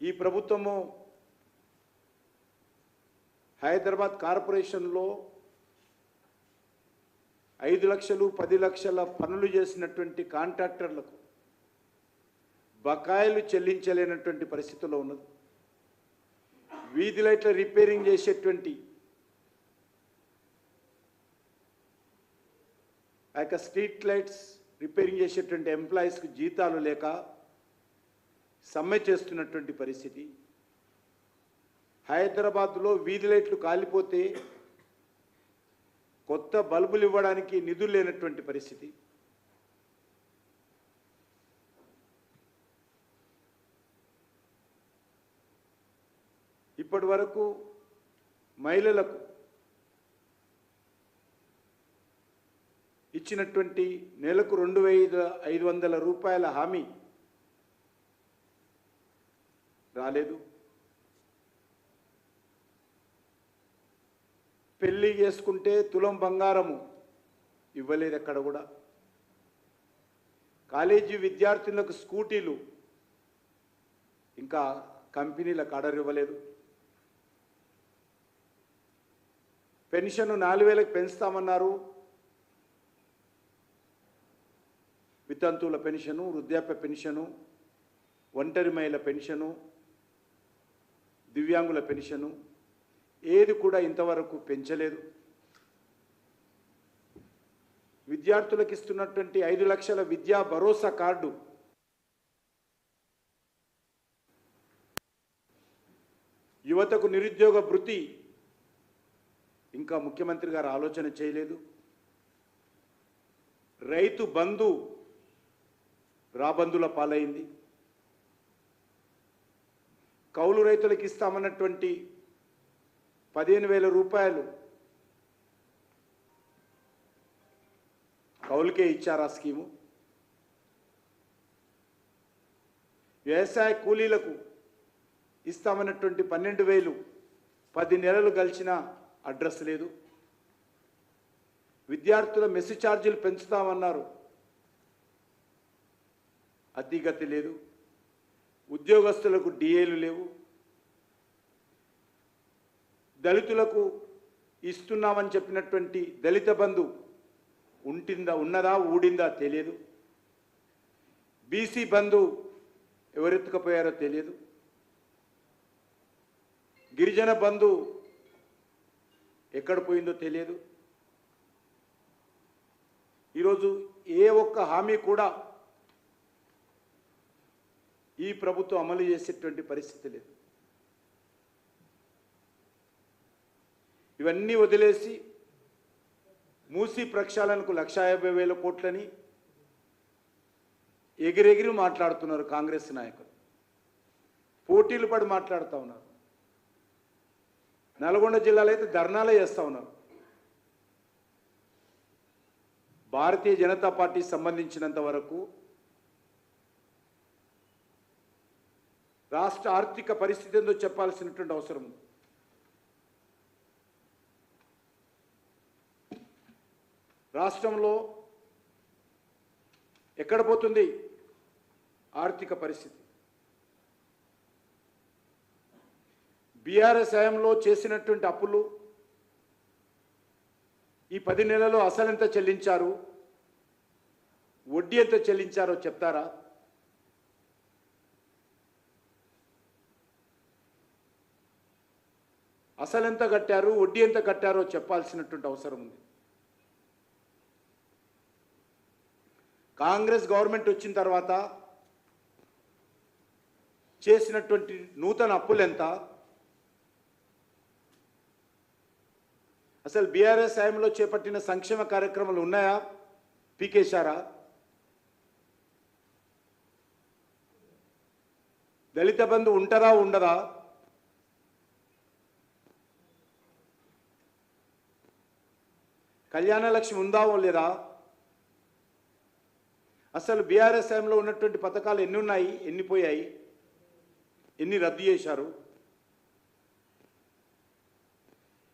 ఈ ప్రభుత్వము హైదరాబాద్ కార్పొరేషన్లో 5 లక్షలు 10 లక్షల పనులు చేసినటువంటి కాంట్రాక్టర్లకు బకాయిలు చెల్లించలేనటువంటి పరిస్థితిలో ఉన్నది. వీధి లైట్ల రిపేరింగ్ చేసేటువంటి ఆ యొక్క స్ట్రీట్ లైట్స్ రిపేరింగ్ చేసేటువంటి ఎంప్లాయీస్కి జీతాలు లేక సమ్మె చేస్తున్నటువంటి పరిస్థితి. హైదరాబాద్లో వీధి లైట్లు కాలిపోతే కొత్త బల్బులు ఇవ్వడానికి నిధులు లేనటువంటి పరిస్థితి. ఇప్పటి వరకు మహిళలకు ఇచ్చినటువంటి నెలకు 2,500 రూపాయల హామీ రాలేదు. పెళ్లి చేసుకుంటే తులం బంగారము ఇవ్వలేదు ఎక్కడ కూడా. కాలేజీ విద్యార్థులకు స్కూటీలు ఇంకా కంపెనీలకు ఆర్డర్ ఇవ్వలేదు. పెన్షన్ 4,000కి పెంచుతామన్నారు. వితంతువుల పెన్షను, వృద్ధాప్య పెన్షను, ఒంటరి మహిళ పెన్షను, దివ్యాంగుల పెన్షను ఏది కూడా ఇంతవరకు పెంచలేదు. విద్యార్థులకు ఇస్తున్నటువంటి 5 లక్షల విద్యా భరోసా కార్డు యువతకు నిరుద్యోగ భృతి ఇంకా ముఖ్యమంత్రి గారు ఆలోచన చేయలేదు. రైతు బంధు రాబందుల పాలైంది. కౌలు రైతులకు ఇస్తామన్నటువంటి 15,000 రూపాయలు కౌలుకే ఇచ్చారు ఆ స్కీము. వ్యవసాయ కూలీలకు ఇస్తామన్నటువంటి 12,000 10 నెలలు గడిచిన అడ్రస్ లేదు. విద్యార్థుల మెస్ ఛార్జీలు పెంచుతామన్నారు, అతిగతి లేదు. ఉద్యోగస్తులకు డిఏలు లేవు. దళితులకు ఇస్తున్నామని చెప్పినటువంటి దళిత బంధు ఉన్నదా ఊడిందా తెలియదు. బీసీ బంధు ఎవరెత్తుకపోయారో తెలియదు. గిరిజన బంధు ఎక్కడ పోయిందో తెలియదు. ఈరోజు ఏ ఒక్క హామీ కూడా ఈ ప్రభుత్వం అమలు చేసేటువంటి పరిస్థితి లేదు. ఇవన్నీ వదిలేసి మూసీ ప్రక్షాళనకు 1,50,000 కోట్లని ఎగిరెగిరి మాట్లాడుతున్నారు కాంగ్రెస్ నాయకులు. పోటీలు పడి మాట్లాడుతూ ఉన్నారు. నల్గొండ జిల్లాలో అయితే ధర్నాలే చేస్తూ ఉన్నారు. భారతీయ జనతా పార్టీ సంబంధించినంత వరకు రాష్ట్ర ఆర్థిక పరిస్థితి ఏందో చెప్పాల్సినటువంటి అవసరం ఉంది. రాష్ట్రంలో ఎక్కడ పోతుంది ఆర్థిక పరిస్థితి? బీఆర్ఎస్ హయాంలో చేసినటువంటి అప్పులు ఈ 10 నెలల్లో అసలు ఎంత చెల్లించారు, వడ్డీ ఎంత చెల్లించారో చెప్తారా? అసలు ఎంత కట్టారు, వడ్డీ ఎంత కట్టారో చెప్పాల్సినటువంటి అవసరం ఉంది. కాంగ్రెస్ గవర్నమెంట్ వచ్చిన తర్వాత చేసినటువంటి నూతన అప్పులు ఎంత? అసలు బీఆర్ఎస్ హయాంలో చేపట్టిన సంక్షేమ కార్యక్రమాలు ఉన్నాయా, పీకేశారా? దళిత బంధు ఉంటారా ఉండదా? కళ్యాణ లక్ష్మి ఉందా లేదా? అసలు బీఆర్ఎస్ హయాంలో ఉన్నటువంటి పథకాలు ఎన్ని ఉన్నాయి, ఎన్ని పోయాయి, ఎన్ని రద్దు చేశారు?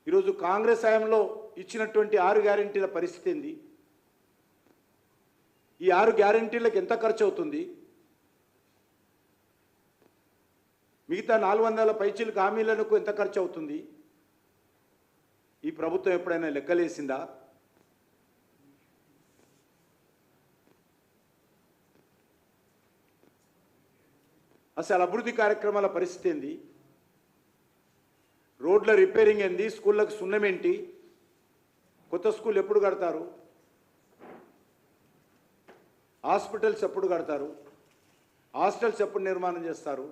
ఈరోజు కాంగ్రెస్ హయాంలో ఇచ్చినటువంటి 6 గ్యారెంటీల పరిస్థితి ఏంది? ఈ 6 గ్యారెంటీలకు ఎంత ఖర్చు అవుతుంది? మిగతా 400 పైచీలకు హామీలకు ఎంత ఖర్చు అవుతుంది? ఈ ప్రభుత్వం ఎప్పుడైనా లెక్కలేసిందా? అసలు అభివృద్ధి కార్యక్రమాల పరిస్థితి ఏంది? రోడ్ల రిపేరింగ్ ఏంది? స్కూళ్ళకు సున్నం ఏంటి? కొత్త స్కూల్ ఎప్పుడు కడతారు? హాస్పిటల్స్ ఎప్పుడు కడతారు? హాస్టల్స్ ఎప్పుడు నిర్మాణం చేస్తారు?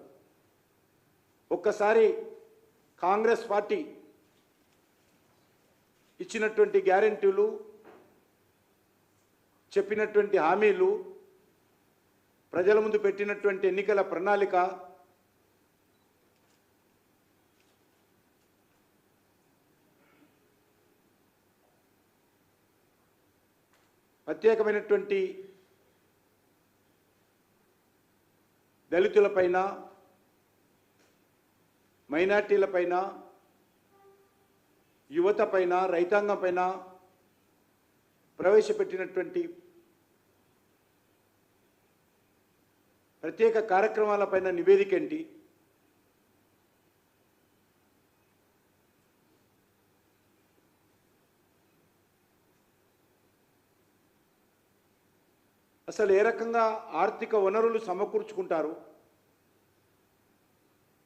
ఒక్కసారి కాంగ్రెస్ పార్టీ ఇచ్చినటువంటి గ్యారెంటీలు, చెప్పినటువంటి హామీలు, ప్రజల ముందు పెట్టినటువంటి ఎన్నికల ప్రణాళిక ప్రత్యేకమైనటువంటి దళితులపైన, మైనార్టీలపైన, యువతపైన, రైతాంగం పైన ప్రవేశపెట్టినటువంటి ప్రత్యేక కార్యక్రమాలపైన నివేదిక ఏంటి? అసలు ఏ రకంగా ఆర్థిక వనరులు సమకూర్చుకుంటారు?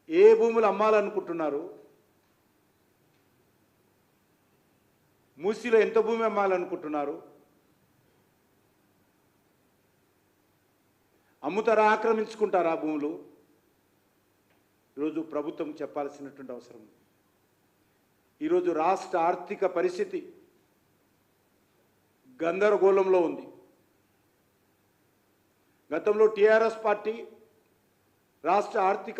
ఏ భూములు అమ్మాలనుకుంటున్నారు? మూసీలో ఎంత భూమి అమ్మాలనుకుంటున్నారు? అమ్ముతారా, ఆక్రమించుకుంటారా భూములు? ఈరోజు ప్రభుత్వం చెప్పాల్సినటువంటి అవసరం. ఈరోజు రాష్ట్ర ఆర్థిక పరిస్థితి గందరగోళంలో ఉంది. గతంలో టీఆర్ఎస్ పార్టీ రాష్ట్ర ఆర్థిక